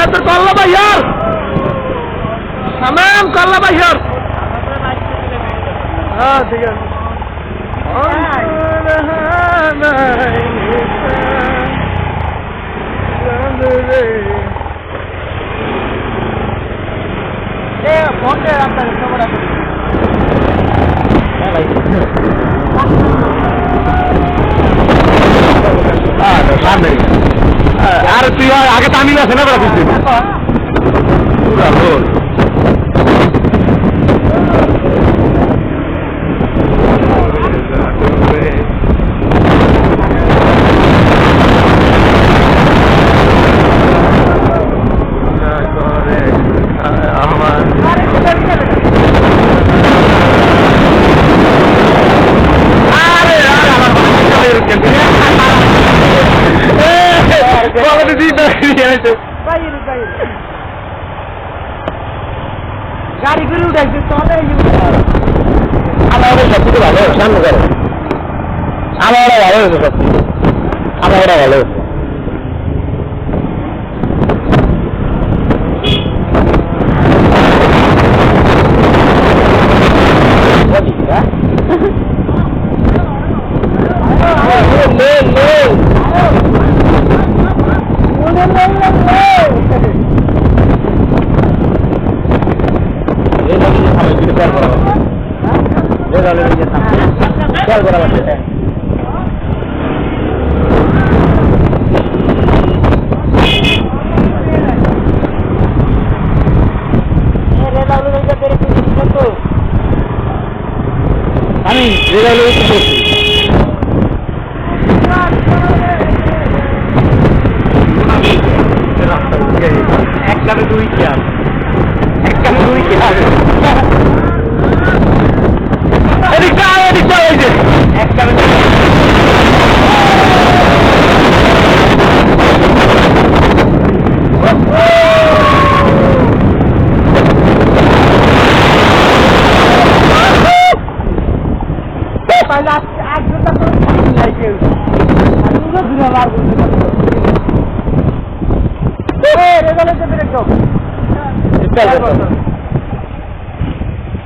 तो कल्ला भाई यार तमाम कल्ला भाई यार हाँ ठीक है फोन पे आपका बड़ा भाई हाँ तो सामने यार तू आगे तामिल আছে না বড় কিছু পুরা লোড गाड़ी गुरु उठाइছে চলে আমার সবকিছু ভালো সামনে করো আমার ভালো হয়েছে সবকিছু আমার ভালো হয়েছে আমি রেলওয়ে এক কামে দুই খেয়াল এক কামে দুই খেয়াল এদিকটা হয়েছে এক কামে রেজাল্ট